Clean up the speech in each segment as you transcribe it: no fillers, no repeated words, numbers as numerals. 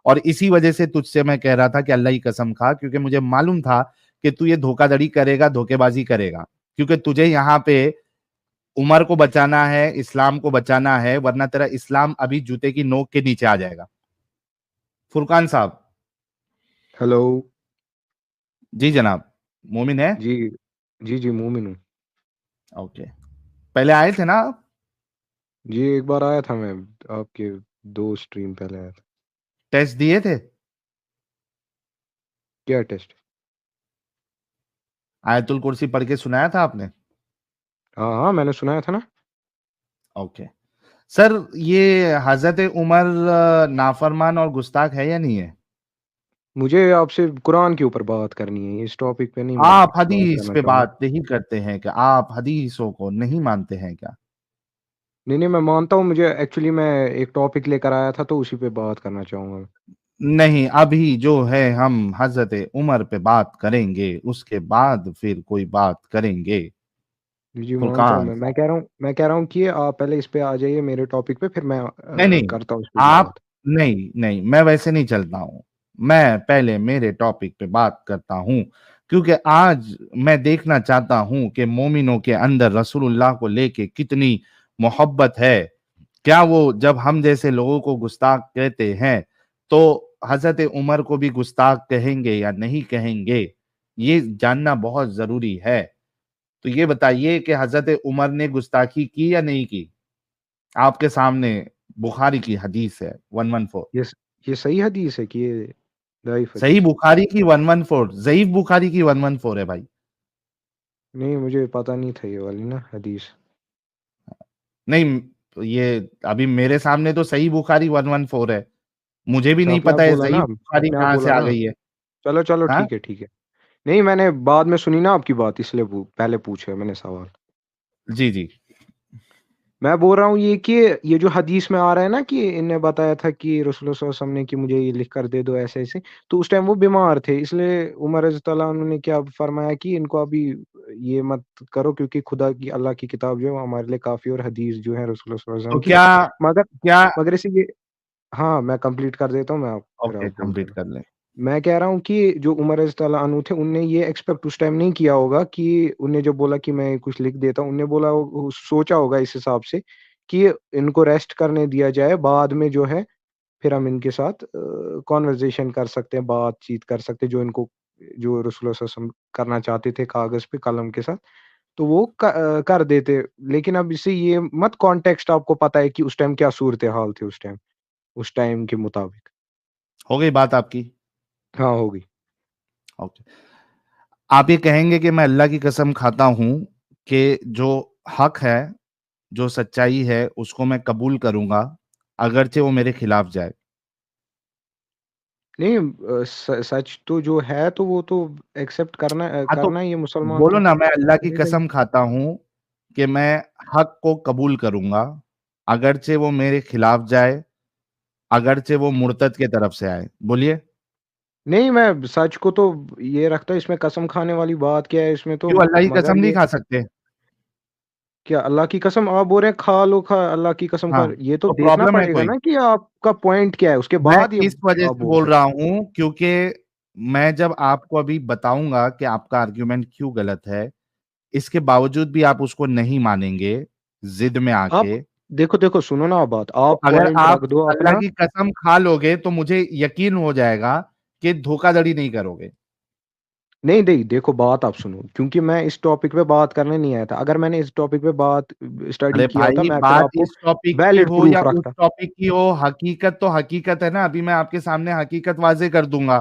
और इसी वजह से तुझसे मैं कह रहा था कि अल्लाह की कसम खा, क्योंकि मुझे मालूम था कि तू ये धोखाधड़ी करेगा, धोखेबाजी करेगा, क्योंकि तुझे यहाँ पे उमर को बचाना है, इस्लाम को बचाना है, वरना तेरा इस्लाम अभी जूते की नोक के नीचे आ जाएगा। फुरकान साहब। हेलो। जी जनाब। मोमिन है। जी जी जी, मोमिन हूँ। ओके। पहले आए थे ना आप? जी एक बार आया था मैं, आपके 2 स्ट्रीम पहले आया था। टेस्ट दिए थे? क्या टेस्ट? आयतुल कुर्सी पढ़ के सुनाया था आपने? हाँ हाँ, मैंने सुनाया था ना। ओके। सर, ये हजरत उमर नाफरमान और गुस्ताख है या नहीं है? मुझे आपसे कुरान के ऊपर बात करनी है, इस टॉपिक पे नहीं मैं आप बात हदीस करना पे चाहूँगा। बात नहीं करते हैं क्या? आप हदीसों को नहीं मानते हैं क्या? नहीं नहीं, मैं मानता हूँ, मुझे एक्चुअली मैं एक टॉपिक लेकर आया था तो उसी पे बात करना चाहूँगा। नहीं, अभी जो है हम हजरत उमर पे बात करेंगे, उसके बाद फिर कोई बात करेंगे। जी जी, मानता हूँ फुरकान मैं साहब। कह रहा हूँ, मैं कह रहा हूँ कि आप पहले इस पे आ जाइए मेरे टॉपिक पे, फिर मैं नहीं नहीं, करता हूँ इस पे आप बात। नहीं नहीं, मैं वैसे नहीं चलता हूं। मैं पहले मेरे टॉपिक पे बात करता हूं, क्योंकि आज मैं देखना चाहता हूं कि मोमिनों के अंदर रसूलुल्लाह को लेके कितनी मोहब्बत है। क्या वो जब हम जैसे लोगों को गुस्ताख कहते हैं तो हजरत उमर को भी गुस्ताख कहेंगे या नहीं कहेंगे? ये जानना बहुत जरूरी है। तो ये बताइए कि हजरत उमर ने गुस्ताखी की या नहीं की? आपके सामने बुखारी की हदीस है 114। ये ये सही हदीस है कि ये दाइफ सही हदीस है? बुखारी की 114, ज़ईफ बुखारी की 114 है भाई। नहीं, मुझे पता नहीं था ये वाली ना हदीस। नहीं, ये अभी मेरे सामने तो सही बुखारी 114 है। मुझे भी अच्छा, नहीं अपने आप पता है बोला ना, ज़ईफ बुखारी अपने आप कहाँ से बोला आ ना। गई है। चलो चलो, हाँ। ठीक है ठीक है। नहीं, मैंने बाद में सुनी ना आपकी बात, इसलिए पहले पूछे मैंने सवाल। जी जी। मैं बोल रहा हूँ ये कि ये जो हदीस में आ रहा है ना कि इन्हें बताया था कि रसूलुल्लाह सल्लल्लाहु अलैहि वसल्लम ने कि मुझे ये लिख कर दे दो ऐसे ऐसे, तो उस टाइम वो बीमार थे, इसलिए उमर रज़ी अल्लाह अन्हु ने क्या फरमाया कि इनको अभी ये मत करो, क्योंकि खुदा की अल्लाह की किताब जो है वो हमारे लिए काफ़ी, और हदीस जो है रसूलुल्लाह सल्लल्लाहु अलैहि तो वसल्लम की। क्या मगर क्या मगर इसे ये, हाँ मैं कंप्लीट कर देता हूँ, मैं आप फिर ओके, आप बोल कंप्लीट देना। कर लें। मैं कह रहा हूँ कि जो उमर रज़ियल्लाहु अन्हु थे, उनने ये एक्सपेक्ट उस टाइम नहीं किया होगा कि उन्हें जो बोला कि मैं कुछ लिख देता हूँ, उन्हें बोला सोचा होगा इस हिसाब से कि इनको रेस्ट करने दिया जाए, बाद में जो है फिर हम इनके साथ कॉन्वर्सेशन कर सकते हैं, बातचीत कर सकते हैं, जो इनको जो रसूलुल्लाह सल्लल्लाहु अलैहि वसल्लम करना चाहते थे कागज़ पे कलम के साथ, तो वो कर देते। लेकिन अब इससे ये मत कॉन्टेक्स्ट आपको पता है कि उस टाइम क्या सूरत हाल थी उस टाइम के मुताबिक। हो गई बात आपकी। हाँ, होगी। ओके। आप ये कहेंगे कि मैं अल्लाह की कसम खाता हूं कि जो हक है, जो सच्चाई है, उसको मैं कबूल करूंगा, अगरचे वो मेरे खिलाफ जाए। नहीं, सच तो जो है तो वो तो एक्सेप्ट हाँ तो करना ही है मुसलमान बोलो को, ना, मैं अल्लाह की करेगा ही। कसम खाता हूं कि मैं हक को कबूल करूंगा, अगरचे वो मेरे खिलाफ जाए, अगरचे वो मुर्तद के तरफ से आए। बोलिए। नहीं, मैं सच को तो ये रखता, इसमें कसम खाने वाली बात क्या है इसमें तो। क्यों अल्लाह की मगर कसम नहीं ये खा सकते? क्या अल्लाह की कसम आप बोल रहे हैं, खा लो, खा अल्लाह की कसम हाँ, खा, ये तो तो देखना प्रॉब्लम है पड़ेगा कोई? ना कि आपका पॉइंट क्या है, उसके मैं बाद ये इस वजह आप से बोल बोल रहा सकते हैं। हूं क्योंकि मैं जब आपको अभी बताऊंगा कि आपका आर्ग्यूमेंट क्यों गलत है, इसके बावजूद भी आप उसको नहीं मानेंगे, जिद में आप आके। देखो देखो, सुनो ना, बात तो आप अगर पॉइंट आप रख दो अल्लाह अपना। की कसम खा लोगे तो मुझे यकीन हो जाएगा कि धोखाधड़ी नहीं करोगे। नहीं नहीं, देखो बात आप सुनो, क्योंकि मैं इस टॉपिक पे बात करने नहीं आया था। अगर मैंने इस टॉपिक पे बात स्टडी अरे किया होता, भाई, मैं फिर बात आपको इस टॉपिक की वैलिड हो या प्रूफ उस रखता। टॉपिक की हो, हकीकत तो हकीकत है ना। अभी मैं आपके सामने हकीकत वाजे कर दूंगा।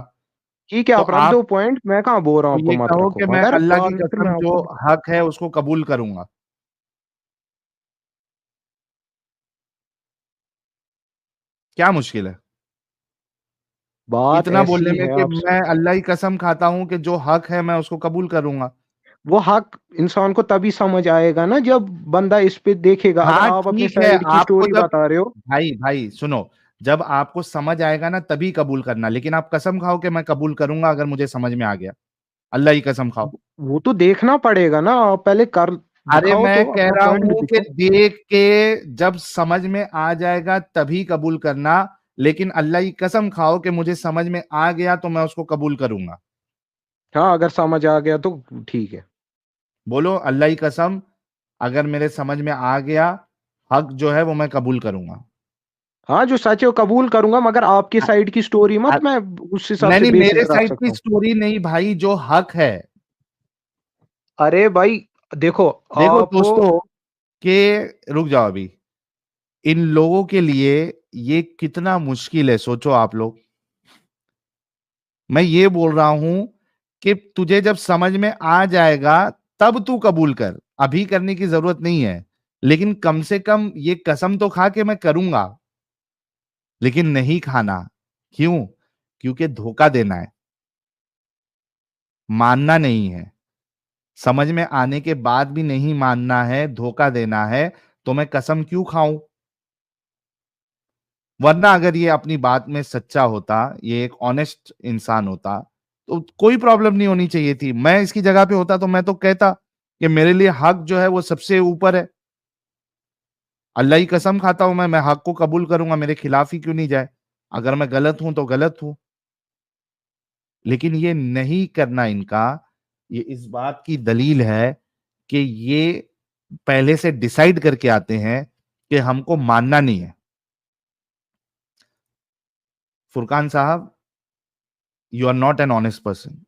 ठीक है, तो आप रख आप दो पॉइंट, मैं कहाँ बोल रहा तो हूँ आपको ये मत कहो रखो, कि मैं मगर अल्लाह की बाद में फिर मैं कसम जो आपको। हक है उसको कबूल करूंगा। क्या मुश्किल है बात इतना बोलने ऐसी में है कि आप, मैं अल्लाह की कसम खाता हूं कि जो हक है मैं उसको कबूल करूंगा? वो हक इंसान को तभी समझ आएगा ना जब बंदा इस पे देखेगा। अगर हाँ आप अपने ठीक है। साइड की आपको स्टोरी जब बता रहे हो। भाई भाई सुनो, जब आपको समझ आएगा ना तभी कबूल करना, लेकिन आप कसम खाओ कि मैं कबूल करूंगा अगर मुझे समझ में आ गया। अल्लाह की कसम खाओ। वो तो देखना पड़ेगा ना, आप पहले कर अरे दिखाओ, मैं तो कह अपना रहा पॉइंट हूं कि दिखाओ। देख के जब समझ में आ जाएगा तभी कबूल करना। लेकिन अल्लाह की कसम खाओ कि मुझे समझ में आ गया तो मैं उसको कबूल करूंगा। हाँ, अगर समझ आ गया तो ठीक है। बोलो अल्लाह की कसम, अगर मेरे समझ में आ गया, हक जो है वो मैं कबूल करूंगा। हाँ, जो सच है वो कबूल करूंगा, मगर आपकी अ- साइड की स्टोरी अ- मत मैं उस हिसाब नहीं से नहीं, बेसिस मेरे रख साइड सकता की हूँ। स्टोरी नहीं भाई, जो हक है। अरे भाई, देखो देखो आप दोस्तों, के रुक जाओ अभी, इन लोगों के लिए ये कितना मुश्किल है, सोचो आप लोग। मैं ये बोल रहा हूं कि तुझे जब समझ में आ जाएगा तब तू कबूल कर, अभी करने की जरूरत नहीं है। लेकिन कम से कम ये कसम तो खा के मैं करूंगा। लेकिन नहीं खाना, क्यों? क्योंकि धोखा देना है, मानना नहीं है। समझ में आने के बाद भी नहीं मानना है, धोखा देना है, तो मैं कसम क्यों खाऊं? वरना अगर ये अपनी बात में सच्चा होता, ये एक ऑनेस्ट इंसान होता, तो कोई प्रॉब्लम नहीं होनी चाहिए थी। मैं इसकी जगह पे होता तो मैं तो कहता कि मेरे लिए हक जो है वो सबसे ऊपर है। अल्लाह की कसम खाता हूं, मैं हक को कबूल करूंगा, मेरे खिलाफ ही क्यों नहीं जाए। अगर मैं गलत हूं तो गलत हूं। लेकिन ये नहीं करना इनका, ये इस बात की दलील है कि ये पहले से डिसाइड करके आते हैं कि हमको मानना नहीं है। फुरकान साहब, you are not an honest person.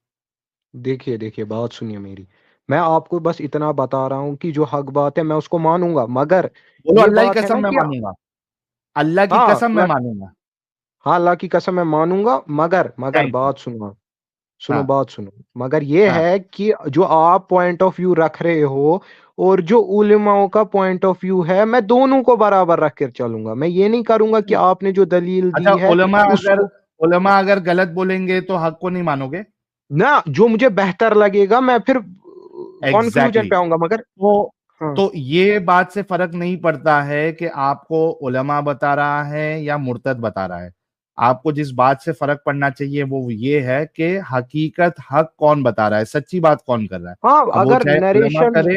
देखिए देखिए, बात सुनिए मेरी। मैं आपको बस इतना बता रहा हूँ कि जो हक बात है मैं उसको मानूंगा, मगर बोलो ये अल्लाह की बात है कसम ना मैं कि मानूंगा, अल्लाह की हाँ कसम मैं मानूंगा। हाँ, अल्लाह की कसम मैं मानूंगा, मगर मगर थैंक यू। बात सुनो, सुनो हाँ बात सुनो। मगर ये हाँ। है कि जो आप पॉइंट ऑफ व्यू रख रहे हो और जो उलेमाओं का पॉइंट ऑफ व्यू है, मैं दोनों को बराबर रख कर चलूंगा। मैं ये नहीं करूंगा कि आपने जो दलील अच्छा, दी है उसको उलमा अगर गलत बोलेंगे तो हक को नहीं मानोगे? ना, जो मुझे बेहतर लगेगा मैं फिर कंक्लूजन एग्जैक्टली पे आऊंगा, मगर तो हाँ ये बात से फर्क नहीं पड़ता है कि आपको उलमा बता रहा है या मुर्तद बता रहा है। आपको जिस बात से फर्क पड़ना चाहिए वो ये है कि हकीकत हक कौन बता रहा है, सच्ची बात कौन कर रहा है। हाँ, अब वो अगर चाहे उलमा नरेशन, करे,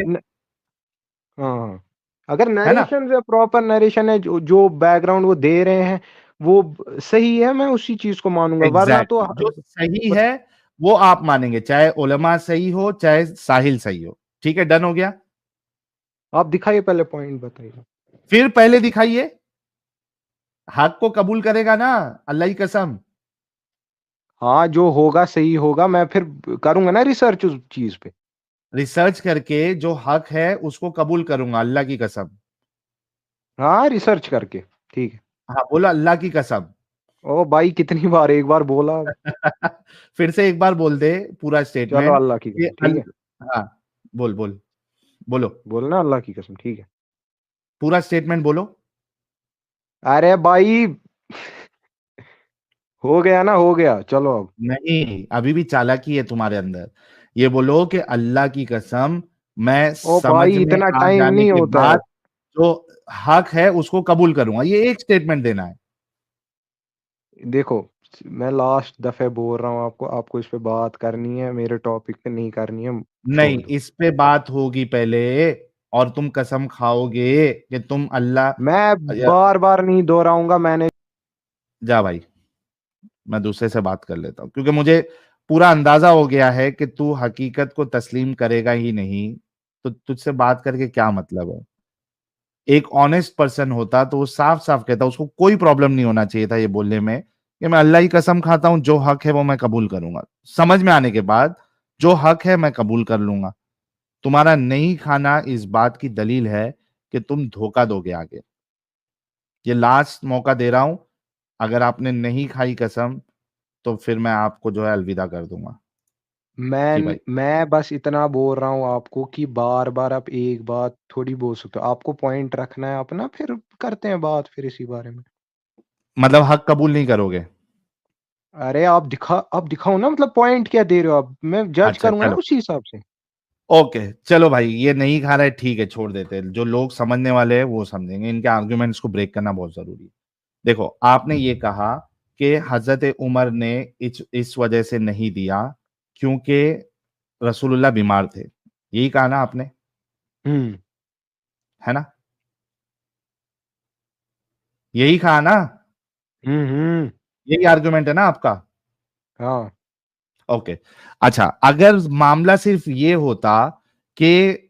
हाँ हाँ, अगर है ना। नरेशन जो प्रॉपर नरेशन है, जो जो बैकग्राउंड वो दे रहे हैं वो सही है, मैं उसी चीज को मानूंगा, वरना तो जो सही है वो आप मानेंगे, चाहे उलमा सही हो चाहे साहिल सही हो। ठीक है, डन हो गया। आप दिखाइए, पहले पॉइंट बताइए। फिर पहले दिखाइए, हक को कबूल करेगा ना, अल्लाह की कसम। हाँ, जो होगा सही होगा, मैं फिर करूंगा ना रिसर्च उस चीज पे। रिसर्च करके जो हक है उसको कबूल करूंगा, अल्लाह की कसम। हाँ, रिसर्च करके, ठीक है। हाँ बोला अल्लाह की कसम। ओ भाई, कितनी बार, एक बार बोला। फिर से एक बार बोल दे पूरा चलो, स्टेटमेंट अल्लाह की कि कसम, ठीक है। हाँ, बोल बोल, बोलो, बोलना अल्लाह की कसम, ठीक है। पूरा स्टेटमेंट बोलो। अरे भाई, हो गया ना, हो गया, चलो अब। नहीं, अभी भी चालाकी है तुम्हारे अंदर। ये बोलो कि अल्लाह की कसम, मैं ओ समझ भाई, में इतना आ टाइम जाने नहीं के होता है। बाद जो हक है उसको कबूल करूंगा, ये एक स्टेटमेंट देना है। देखो, मैं लास्ट दफे बोल रहा हूँ आपको, आपको इस पे बात करनी है, मेरे टॉपिक पे नहीं करनी है, नहीं, छोड़ दो। इस पे बात होगी पहले, और तुम कसम खाओगे कि तुम मैं या- बार बार नहीं दोहराऊंगा, मैंने जा भाई, मैं दूसरे से बात कर लेता हूँ, क्योंकि मुझे पूरा अंदाजा हो गया है कि तू हकीकत को तस्लीम करेगा ही नहीं। तो तुझसे बात करके क्या मतलब है। एक ऑनेस्ट पर्सन होता तो वो साफ साफ कहता, उसको कोई प्रॉब्लम नहीं होना चाहिए था ये बोलने में कि मैं अल्लाह की कसम खाता हूं, जो हक है वो मैं कबूल करूंगा। समझ में आने के बाद जो हक है मैं कबूल कर लूंगा। तुम्हारा नहीं खाना इस बात की दलील है कि तुम धोखा दोगे आगे। ये लास्ट मौका दे रहा हूं, अगर आपने नहीं खाई कसम तो फिर मैं आपको जो है अलविदा कर दूंगा। जी भाई। मैं बस इतना बोल रहा हूँ आपको कि बार बार आप एक बात थोड़ी बोल सकते हो, आपको पॉइंट रखना है अपना, फिर करते हैं बात फिर इसी बारे में। मतलब हक कबूल नहीं करोगे? अरे आप दिखाओ ना, मतलब पॉइंट क्या दे रहे हो आप, मैं जज अच्छा करूंगा ना चलो, उसी हिसाब से। ओके चलो भाई, ये नहीं खा रहा है ठीक है, छोड़ देते हैं। जो लोग समझने वाले हैं वो समझेंगे, इनके आर्ग्यूमेंट्स को ब्रेक करना बहुत जरूरी है। देखो, आपने ये कहा कि हजरत उमर ने इस वजह से नहीं दिया क्योंकि रसूलुल्लाह बीमार थे, यही कहा ना आपने, हम्म। है ना? यही कहा ना? यही आर्गुमेंट है ना आपका? हाँ। ओके। अच्छा, अगर मामला सिर्फ ये होता कि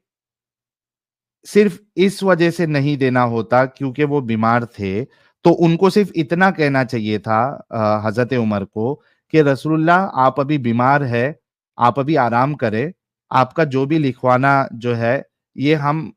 सिर्फ इस वजह से नहीं देना होता क्योंकि वो बीमार थे, तो उनको सिर्फ इतना कहना चाहिए था हज़रत उमर को कि रसूलुल्लाह आप अभी बीमार है, आप अभी आराम करें, आपका जो भी लिखवाना जो है, ये हम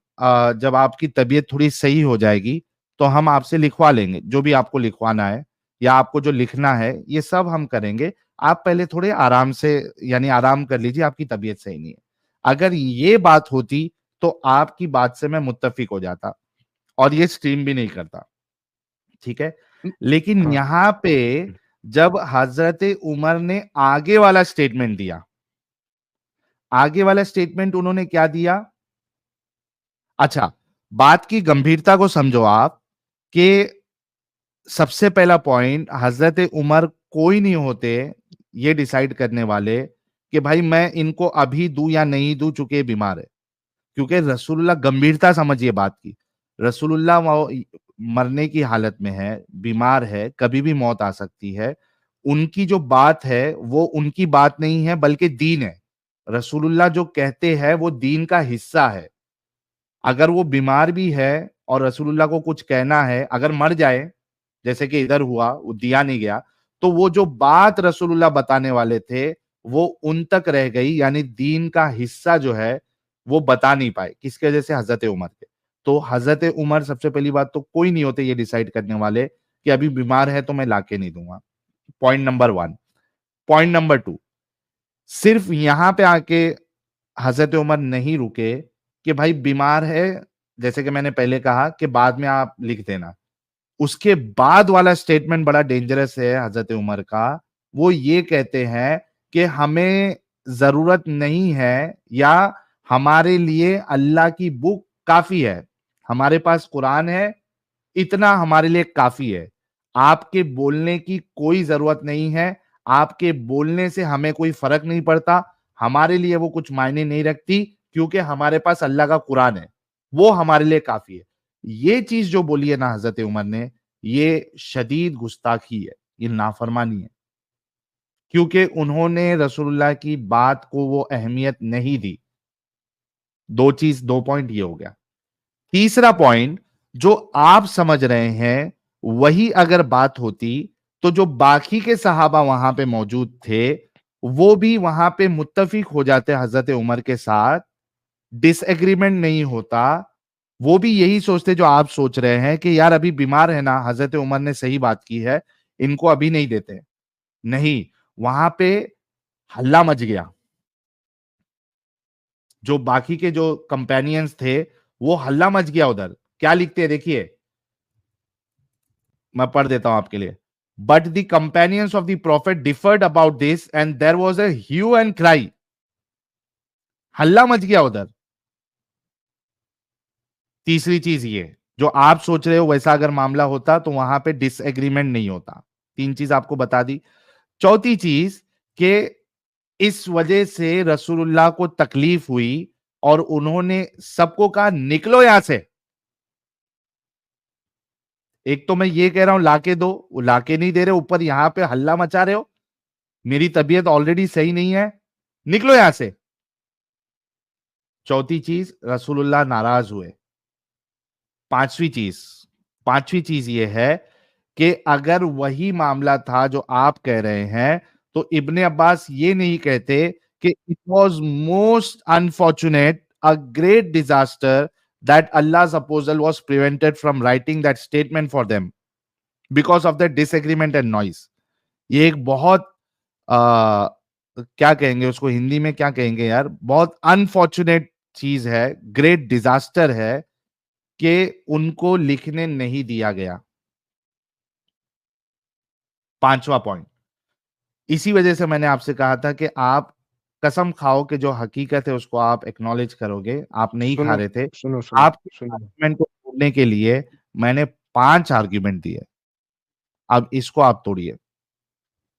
जब आपकी तबीयत थोड़ी सही हो जाएगी, तो हम आपसे लिखवा लेंगे, जो भी आपको लिखवाना है या आपको जो लिखना है, ये सब हम करेंगे। आप पहले थोड़े आराम से यानी आराम कर लीजिए, आपकी तबीयत सही नहीं है। अगर ये बात होती तो आपकी बात से मैं मुत्तफिक हो जाता और ये स्ट्रीम भी नहीं करता, ठीक है? लेकिन हाँ। यहाँ पे जब हज़रत उमर ने आगे वाला स्टेटमेंट उन्होंने क्या दिया? अच्छा, बात की गंभीरता को समझो आप कि सबसे पहला पॉइंट हज़रत उमर कोई नहीं होते ये डिसाइड करने वाले कि भाई मैं इनको अभी दूं या नहीं दूं चूंकि ये बीमार है। क्योंकि रसूलुल्लाह गंभीरता समझिए बात की। रसूलुल्लाह वो मरने की हालत में है, बीमार है, कभी भी मौत आ सकती है। उनकी जो बात है, वो उनकी बात नहीं है बल्कि दीन है। रसूलुल्लाह जो कहते हैं वो दीन का हिस्सा है। अगर वो बीमार भी है और रसूलुल्लाह को कुछ कहना है, अगर मर जाए, जैसे कि इधर हुआ, वो दिया नहीं गया, तो वो जो बात रसूलुल्लाह बताने वाले थे, वो उन तक रह गई, यानी दीन का हिस्सा जो है, वो बता नहीं पाए। किसकी वजह से? हज़रत उमर के। तो हज़रत उमर सबसे पहली बात तो कोई नहीं होते ये डिसाइड करने वाले कि अभी बीमार है तो मैं लाके नहीं दूंगा। Point number 1। पॉइंट नंबर 2, सिर्फ यहां पे आके हज़रत उमर नहीं रुके कि भाई बीमार है, जैसे कि मैंने पहले कहा कि बाद में आप लिख देना। उसके बाद वाला स्टेटमेंट बड़ा डेंजरस है हज़रत उमर का। वो ये कहते हैं कि हमें ज़रूरत नहीं है या हमारे लिए अल्लाह की बुक काफ़ी है। हमारे पास कुरान है, इतना हमारे लिए काफ़ी है। आपके बोलने की कोई ज़रूरत नहीं है। आपके बोलने से हमें कोई फ़र्क नहीं पड़ता। हमारे लिए वो कुछ मायने नहीं रखती क्योंकि हमारे पास अल्लाह का कुरान है। वो हमारे लिए काफ़ी है। ये चीज़ जो बोली है ना हज़रत उमर ने, ये शदीद गुस्ताखी है, ये नाफरमानी है। क्योंकि उन्होंने रसूलुल्लाह की बात को वो अहमियत नहीं दी। 2 पॉइंट ये हो गया। तीसरा पॉइंट जो आप समझ रहे हैं, वही अगर बात होती, तो जो बाकी के सहाबा वहां पे मौजूद थे, वो भी वहां पे मुत्तफिक हो जाते हज़रत उमर के साथ, डिसएग्रीमेंट नहीं होता। वो भी यही सोचते जो आप सोच रहे हैं कि यार अभी बीमार है ना, हज़रत उमर ने सही बात की है, इनको अभी नहीं देते। नहीं, वहां पे हल्ला मच गया। जो बाकी के जो कंपेनियंस थे, वो हल्ला मच गया उधर। क्या लिखते हैं देखिए, मैं पढ़ देता हूं आपके लिए। But the companions of the prophet differed about this and there was a hue and cry. हल्ला मच गया उधर। तीसरी चीज ये, जो आप सोच रहे हो वैसा अगर मामला होता तो वहां पे डिसएग्रीमेंट नहीं होता। 3 चीज आपको बता दी। चौथी चीज कि इस वजह से रसूलुल्लाह को तकलीफ हुई और उन्होंने सबको कहा निकलो यहां से। एक तो मैं ये कह रहा हूं लाके दो, वो लाके नहीं दे रहे, ऊपर यहां पे हल्ला मचा रहे हो। मेरी तबीयत ऑलरेडी सही नहीं है, निकलो यहां से। चौथी चीज, रसूलुल्लाह नाराज हुए। पांचवी चीज पांचवी चीज ये है कि अगर वही मामला था जो आप कह रहे हैं, तो इब्ने अब्बास ये नहीं कहते कि it was most unfortunate, a great disaster that Allah apostle was prevented from writing that statement for them because of the disagreement and noise. ये एक बहुत आ, क्या कहेंगे उसको हिंदी में, क्या कहेंगे यार, बहुत अनफॉर्चुनेट चीज है, ग्रेट डिजास्टर है कि उनको लिखने नहीं दिया गया। पांचवा पॉइंट, इसी वजह से मैंने आपसे कहा था कि आप कसम खाओ कि जो हकीकत है उसको आप एक्नॉलेज करोगे। आप नहीं खा सुनो, रहे थे। सुनो, सुनो, आपके सुनो। आर्ग्यूमेंट को तोड़ने के लिए मैंने 5 आर्ग्यूमेंट दिए। अब इसको आप तोड़िए।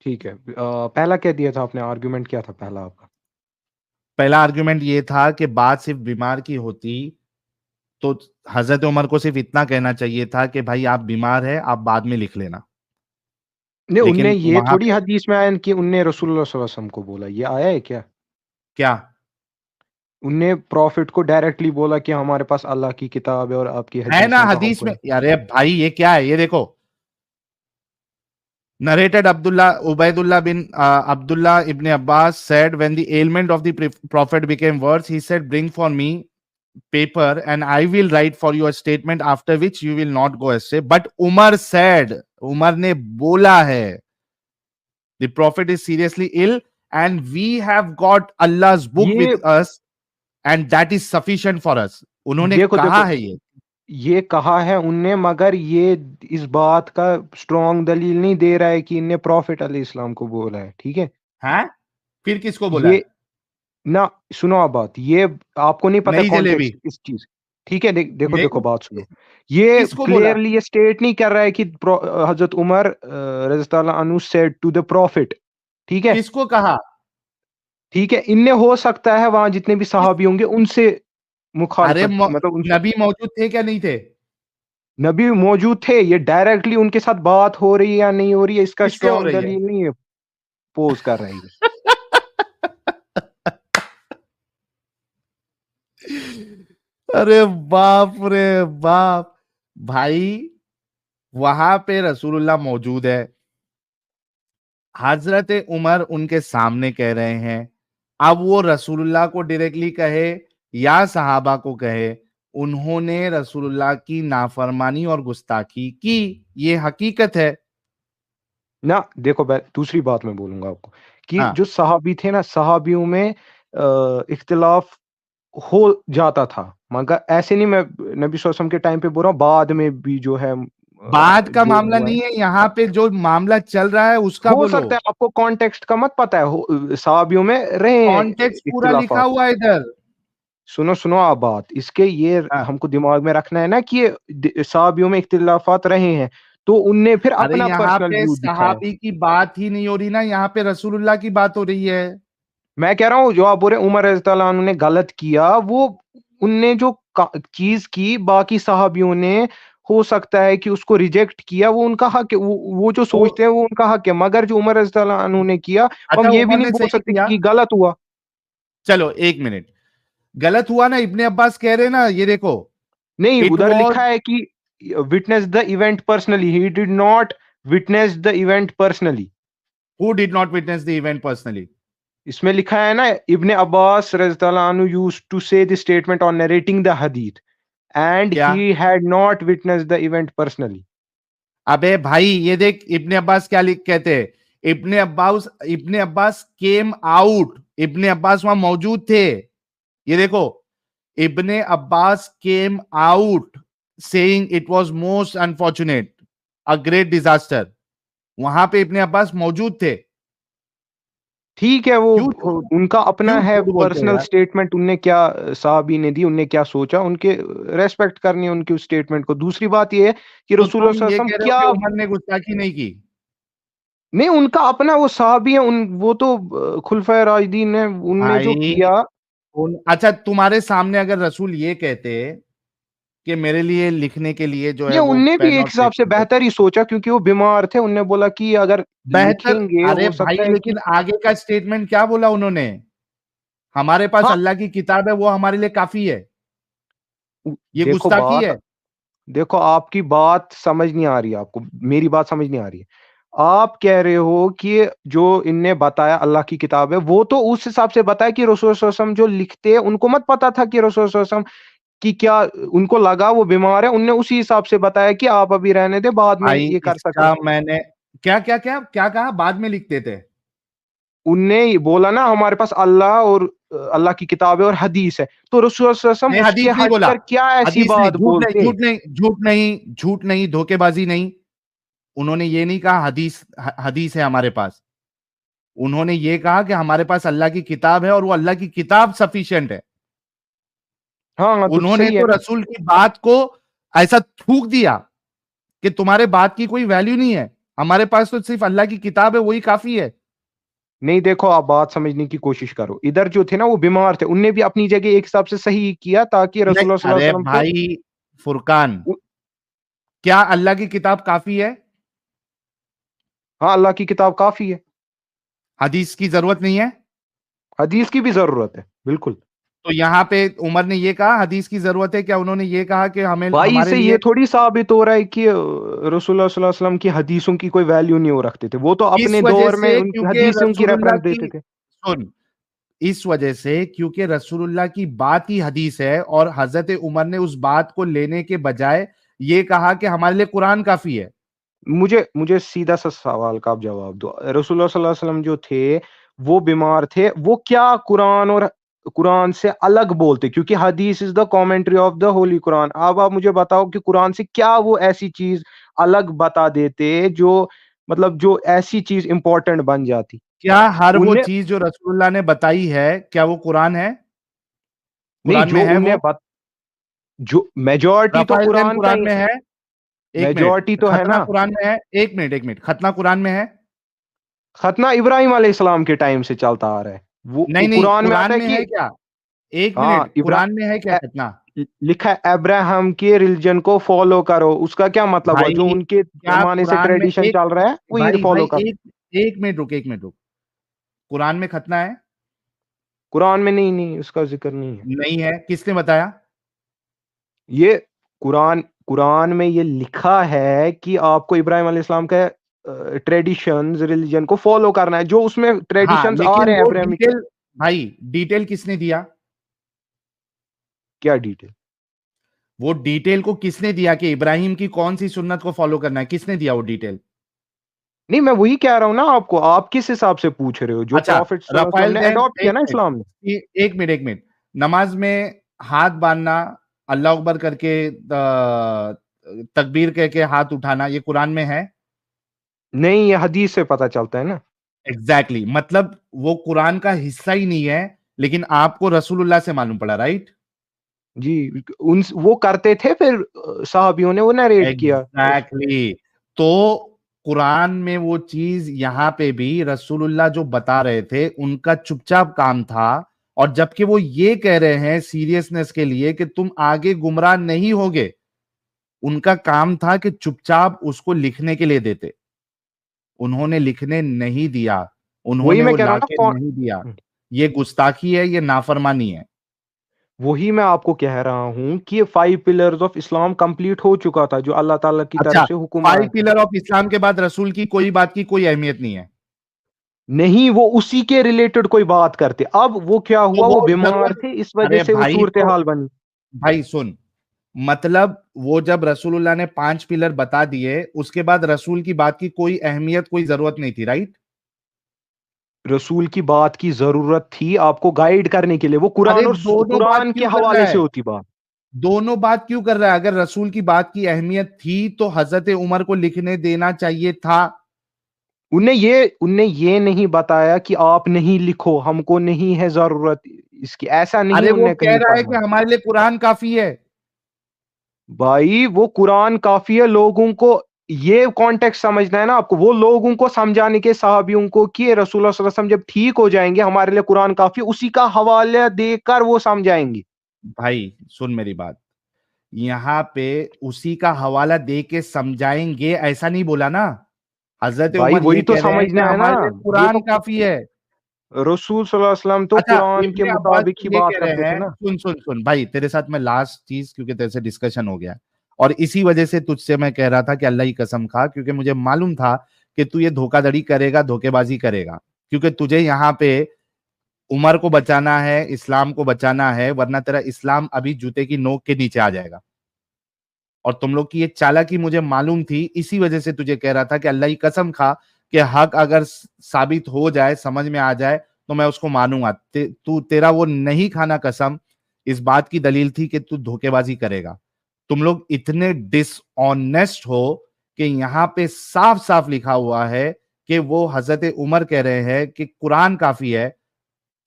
ठीक है। पहला क्या दिया था आपने? आर्गुमेंट क्या था पहला आपका? पहला आर्ग्यूमेंट ये था कि बात सिर्फ बीमार की होती तो हजरत उमर को सिर्फ इतना कहना चाहिए था कि भाई आप बीमार है, आप बाद में लिख लेना। नहीं, उनने लेकिन ये वहां थोड़ी पे हदीस में आया कि उनने रसूलुल्लाह सल्लल्लाहु अलैहि वसल्लम को बोला, ये आया है क्या? क्या उनने प्रॉफिट को डायरेक्टली बोला कि हमारे पास अल्लाह की किताब है और आपकी है ना हदीस हैं तो हदीस हमको में? अरे भाई ये क्या है, ये देखो, narrated Ubaidullah bin Abdullah ibn Abbas said, when the ailment of the prophet became worse, he said, bring for me paper and I will write for you a statement after which you will not go astray. But Umar said, Umar ने बोला है, the prophet is seriously ill and we have got Allah's book ये with us and that is sufficient for us. उन्होंने देखो कहा देखो है ये कहा है उनने, मगर ये इस बात का स्ट्रॉन्ग दलील नहीं दे रहा है कि इनने प्रॉफिट अलैहि इस्लाम को बोला है, ठीक है? हैं? फिर किसको बोला ये है? ना, सुनो आप बात, ये आपको नहीं पता नई जलेबी कॉन्टेक्स्ट इस चीज, ठीक है? देखो देखो नहीं, बात सुनो, ये किसको बोला? क्लियरली ये स्टेट नहीं कर रहा है कि हजरत उमर रज़ियल्लाहु अन्हु सेड टू द प्रॉफिट, ठीक है? किसको कहा? ठीक है, इनने हो सकता है वहां जितने भी किस सहाबी होंगे उनसे अरे मुखालफत, मतलब उनसे नबी मौजूद थे क्या नहीं थे? नबी मौजूद थे, ये डायरेक्टली उनके साथ बात हो रही है या नहीं हो रही है इसका किससे हो स्ट्रॉन्ग रही है? दलील नहीं है, पोज कर रहे हैं। अरे बाप रे बाप, भाई वहां पे रसूलुल्लाह मौजूद है, हजरत उमर उनके सामने कह रहे हैं, अब वो रसूलुल्लाह को डायरेक्टली कहे या सहाबा को कहे, उन्होंने रसूलुल्लाह की नाफरमानी और गुस्ताखी की, ये हकीकत है। ना देखो, दूसरी बात मैं बोलूंगा आपको कि हाँ, जो सहाबी थे ना, सहाबियों में इख्तिलाफ हो जाता था, मगर ऐसे नहीं, मैं नबी सल्लल्लाहु अलैहि वसल्लम के टाइम पे बोल रहा हूँ, बाद में भी जो है बाद का जो मामला हुआ है, नहीं है, यहाँ पे जो मामला चल रहा है उसका हो बोलो। सकता है आपको कॉन्टेक्स्ट का मत पता है, सहाबियों में रहे हैं कॉन्टेक्स्ट पूरा लिखा इख्तिलाफात। हुआ है इधर। सुनो सुनो आप बात, इसके ये हाँ, हमको दिमाग में रखना है ना कि ये सहाबियों में इख्तिलाफात रहे हैं, तो उनने फिर अरे अपना यहाँ पर्सनल पे व्यू दिखाया। सहाबी की बात ही नहीं हो रही ना, यहाँ पे रसूलुल्लाह की बात हो रही है। मैं कह रहा हूँ जो आप बोल रहे हैं उमर रज़ियल्लाहु अन्हु ने गलत किया, वो उनने जो चीज की बाकी सहाबियों ने हो सकता है कि उसको रिजेक्ट किया, वो उनका हक है, वो जो तो सोचते हैं वो उनका हक है, मगर जो उमर रज़ियल्लाहु अन्हु ने किया, अच्छा हम ये भी उमर नहीं ने बोल सही सकते किया, कि गलत हुआ। चलो एक मिनट, गलत हुआ ना, इब्ने अब्बास कह रहे ना, ये देखो, नहीं, इट उधर वॉज, लिखा है कि witness the event personally, he did not witness the event personally. Who did not witness the event personally? इसमें लिखा है ना, इब्ने अब्बास रज़ियल्लाहु अन्हु used to say the statement on narrating the hadith and क्या? He had not witness the event personally. अबे भाई ये देख, इब्ने अब्बास क्या लिख कहते हैं, Ibn Abbas came out, Ibn Abbas वहां मौजूद थे, ये देखो, Ibn Abbas came out saying it was most unfortunate, a great disaster, वहां पे इब्ने अब्बास मौजूद थे। ठीक है, वो उनका अपना क्यों है झूठ बोलते हो पर्सनल यार? स्टेटमेंट, उनने क्या साहबी ने दी, उनने क्या सोचा, उनके रेस्पेक्ट करनी है उनकी उस स्टेटमेंट को। दूसरी बात ये है कि तो रसूल तुम सल्लल्लाहु ये अलैहि कह वसल्लम रहे हो कि क्या, उमर ने गुस्ताखी नहीं की? नहीं उनका अपना वो साहबी है, उन वो तो खुलफाए राशिदीन है, उनने जो भाई किया। अच्छा, तुम्हारे सामने अगर रसूल ये कहते कि मेरे लिए लिखने के लिए जो है ये वो उनने भी पेन एक और हिसाब से पेपर दे, बेहतर ही सोचा, क्योंकि वो बीमार थे, उनने बोला कि अगर बेहतर, लिखेंगे अरे हो भाई सकता है कि, लेकिन आगे का स्टेटमेंट क्या बोला उन्होंने, हमारे पास हाँ, अल्लाह की किताब है, वो हमारे लिए काफी है, ये देखो गुस्ताखी बात, है। देखो आपकी बात समझ नहीं आ रही है आपको, मेरी बात समझ नहीं आ रही है। आप कह रहे हो कि जो इनने बताया अल्लाह की किताब है, वो तो उस हिसाब से बताया कि रसूल सल्लल्लाहु अलैहि वसल्लम जो लिखते हैं उनको मत पता था कि रसूल सल्लल्लाहु अलैहि वसल्लम की क्या, उनको लगा वो बीमार है, उनने उसी हिसाब से बताया कि आप अभी रहने दे, बाद में भाई ये कर सकते हैं। इसका मैंने क्या क्या क्या क्या कहा, बाद में लिखते थे? उनने ये बोला ना हमारे पास अल्लाह और अल्लाह की किताब है और हदीस है, तो रसूल सल्लल्लाहु अलैहि वसल्लम नहीं उसके हदीस नहीं बोला, हटकर क्या ऐसी हदीस नहीं, बात झूठ नहीं, बोलते। झूठ नहीं, झूठ नहीं, झूठ नहीं, धोखेबाजी नहीं, उन्होंने ये नहीं कहा हदीस हदीस है हमारे पास, उन्होंने ये कहा कि हमारे पास अल्लाह की किताब है और वो अल्लाह की किताब सफिशिएंट है। हाँ हाँ, तो उन्होंने सही है तो ना। रसूल की बात को ऐसा थूक दिया कि तुम्हारे बात की कोई वैल्यू नहीं है, हमारे पास तो सिर्फ अल्लाह की किताब है, वही काफी है। नहीं, देखो आप बात समझने की कोशिश करो, इधर जो थे ना वो बीमार थे, उनने भी अपनी जगह एक हिसाब से सही किया ताकि नहीं, रसूलुल्लाह सल्लल्लाहु अरे अलैहि वसल्लम को, भाई फुरकान, क्या अल्लाह की किताब काफी है? हाँ, अल्लाह की किताब काफी है। हदीस की जरूरत नहीं है? हदीस की भी जरूरत है, बिल्कुल। तो यहाँ पे उमर ने ये कहा हदीस की जरूरत है, क्या उन्होंने ये कहा कि हमें भाई हमारे इससे लिए? ये थोड़ी साबित हो रहा है कि रसूलुल्लाह सल्लल्लाहु अलैहि वसल्लम की हदीसों की कोई वैल्यू नहीं हो रखते थे, वो तो इस अपने वजह दौर में से उनकी क्योंकि हदीसों की रसूलुल्लाह रेफरेंस की, देते थे। सुन, इस वजह से क्योंकि रसूलुल्लाह की बात ही हदीस है, और हजरत उमर ने उस बात को लेने के बजाय ये कहा कि हमारे लिए कुरान काफी है। मुझे मुझे सीधा सा सवाल का आप जवाब दो। रसूलुल्लाह सल्लल्लाहु अलैहि वसल्लम जो थे, वो बीमार थे, वो क्या कुरान और कुरान से अलग बोलते? क्योंकि हदीस is the commentary of the Holi Quran. अब आप मुझे बताओ कि कुरान से क्या वो ऐसी चीज अलग बता देते जो, मतलब जो ऐसी चीज इंपॉर्टेंट बन जाती क्या हर वो उनने? चीज जो रसूलुल्लाह ने बताई है, क्या वो कुरान है? नहीं, कुरान में जो है वो? उनने जो मेजॉरिटी तो रफाइल जैन कुरान का कुरान ही, में है? एक मेजॉरिटी मिनट, तो है खतना ना। कुरान में है? एक मिनट, एक मिनट, खतना कुरान में है? खतना इब्राहिम अलैहिस्सलाम के टाइम से चलता आ रहा है। वो नहीं नहीं, कुरान में कुरान आता है में कि है क्या? एक हाँ, मिनट, कुरान में है क्या खतना? लिखा है अब्राहम के रिलीजन को फॉलो करो। उसका क्या मतलब हुआ? जो भाई उनके क्या जमाने से कुरान में ट्रेडिशन एक, चल रहा है वही भाई फॉलो भाई करो। एक, एक मिनट रुक, एक मिनट रुक। कुरान में खतना है? कुरान में नहीं, नहीं उसका जिक्र नहीं है। नहीं है, किसने बताया? ये कुरान कुरान में ये लिखा है कि आपको इब्राहिम अलैहिस्सलाम का ट्रेडिशंस रिलीजन को फॉलो करना है, जो उसमें हाँ, ट्रेडिशंस आ लेकिन रहे हैं वो अब्राहमिक। डिटेल, भाई डिटेल किसने दिया? क्या डिटेल? वो डिटेल को किसने दिया कि इब्राहिम की कौन सी सुन्नत को फॉलो करना है? किसने दिया वो डिटेल? नहीं, मैं वही कह रहा हूं ना आपको। आप किस हिसाब से पूछ रहे हो? जो अच्छा, प्रॉफिट सल्लल्लाहु अलैहि वसल्लम रफाइल ने देन, अडॉप्ट किया एक ना मिनट, इस्लाम में। एक मिनट, एक मिनट। नमाज में हाथ बांधना, अल्लाह अकबर करके तकबीर कह के हाथ उठाना, ये कुरान में है? नहीं, ये हदीस से पता चलता है ना। Exactly exactly. मतलब वो कुरान का हिस्सा ही नहीं है, लेकिन आपको रसूलुल्लाह से मालूम पड़ा, राइट? जी, उन वो करते थे, फिर साहबियों ने वो नरेट किया उस। Exactly exactly. तो कुरान में वो चीज यहां पे भी रसूलुल्लाह जो बता रहे थे उनका चुपचाप काम था, और जबकि वो ये कह रहे हैं सीरियसनेस के लिए कि तुम आगे गुमराह नहीं होगे, उनका काम था कि चुपचाप उसको लिखने के लिए देते। उन्होंने लिखने नहीं दिया, वही उन्होंने मैं वो कह रहा हूँ ना लाके कौन। नहीं दिया। ये गुस्ताखी है, ये नाफरमानी है। वही मैं आपको कह रहा हूँ कि ये 5 पिलर्स ऑफ इस्लाम कंप्लीट हो चुका था, जो अल्लाह ताला की अच्छा, तरफ से हुक्म आया फाइव था। पिलर ऑफ इस्लाम के बाद रसूल की कोई बात की कोई अहमियत नहीं है? नहीं, वो उसी के रिलेटेड कोई बात करते। अब वो क्या तो हुआ, वो वो बीमार जरूरत, थे, इस वजह अरे से वो भाई सूरत तो, हाल बनी। भाई सुन, मतलब वो जब रसूलुल्लाह ने 5 पिलर बता दिए, उसके बाद रसूल की बात की कोई अहमियत कोई जरूरत नहीं थी, राइट? रसूल की बात की जरूरत थी आपको गाइड करने के लिए। वो अरे कुरान और दोनों बात कुरान के क्यों कर रहा हवाले से है? होती बात। दोनों बात क्यों कर रहा है? अगर रसूल की बात की अहमियत थी तो हजरत उमर को लिखने देना चाहिए था। उनने ये नहीं बताया कि आप नहीं लिखो, हमको नहीं है जरूरत इसकी, ऐसा नहीं अरे वो उनने कह कहीं रहा है कि फरमाया। हमारे लिए कुरान काफी है। भाई वो कुरान काफी है, लोगों को ये कॉन्टेक्स्ट समझना है ना आपको। वो लोगों को समझाने के, साहबियों को, कि रसूलुल्लाह सल्लल्लाहु अलैहि वसल्लम जब ठीक हो जाएंगे हमारे लिए कुरान काफी है, उसी का हवाला देकर वो समझाएंगे। भाई सुन मेरी बात, यहाँ पे उसी का हवाला दे के समझाएंगे ऐसा नहीं बोला ना। हजरत भाई उमर ये वही तो कह रहे हैं कि समझना है ना। हमारे लिए ये कुरान तो काफी है। रसूल सल्लल्लाहु अलैहि वसल्लम तो अच्छा, कुरान के इब्ने अब्बास मुताबिक ही ये बात कह करते रहे थे हैं, ना। सुन सुन सुन भाई, तेरे साथ मैं लास्ट चीज, क्योंकि तेरे से डिस्कशन हो गया, और इसी वजह से तुझसे मैं कह रहा था कि अल्लाह की कसम खा, क्योंकि मुझे मालूम था कि तू ये धोखाधड़ी करेगा, धोखेबाजी करेगा, क्योंकि तुझे यहाँ पे उमर को बचाना है, इस्लाम को बचाना है, वरना तेरा इस्लाम अभी जूते की नोक के नीचे आ जाएगा। और तुम लोग की ये चालाकी मुझे मालूम थी, इसी वजह से तुझे कह रहा था कि अल्लाह की कसम खा कि हक अगर साबित हो जाए, समझ में आ जाए, तो मैं उसको मानूंगा। तू तेरा वो नहीं खाना कसम इस बात की दलील थी कि तू धोखेबाजी करेगा। तुम लोग इतने डिसऑनेस्ट हो कि यहाँ पे साफ साफ लिखा हुआ है कि वो हजरत उमर कह रहे हैं कि कुरान काफी है,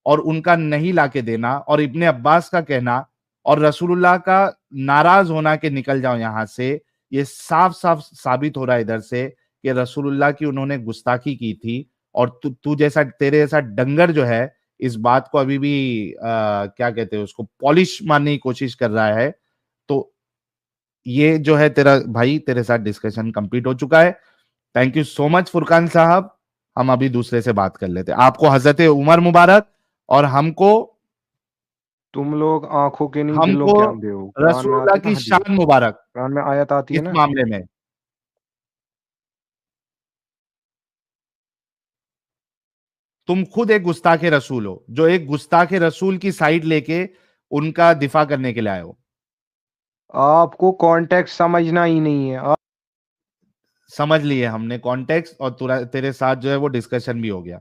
और उनका नहीं लाके देना, और इब्ने अब्बास का कहना, और रसूलुल्लाह का नाराज होना कि निकल जाओ यहां से, ये साफ साफ साबित हो रहा है इधर से कि रसूलुल्लाह की उन्होंने गुस्ताखी की थी। और तू तू जैसा, तेरे जैसा डंगर जो है, इस बात को अभी भी क्या कहते हैं उसको, पॉलिश मारने की कोशिश कर रहा है। तो ये जो है तेरा भाई, तेरे साथ डिस्कशन कंप्लीट हो चुका है। Thank you so much Furqan साहब। हम अभी दूसरे से बात कर लेते हैं। आपको हजरत उमर मुबारक और हमको तुम लोग आंखों के नहीं दिलों हमको के अंधे हो, कुरान में रसूलुल्लाह आती है की ना हदीस, शान मुबारक कुरान में आयत आती है इस ना। मामले में। तुम खुद एक गुस्ताखे रसूल हो, जो एक गुस्ताखे रसूल की साइड लेके उनका दिफा करने के लिए आए हो। आपको कॉन्टेक्स्ट समझना ही नहीं है। समझ लिए हमने कॉन्टेक्स्ट, और तेरे साथ जो है वो डिस्कशन भी हो गया।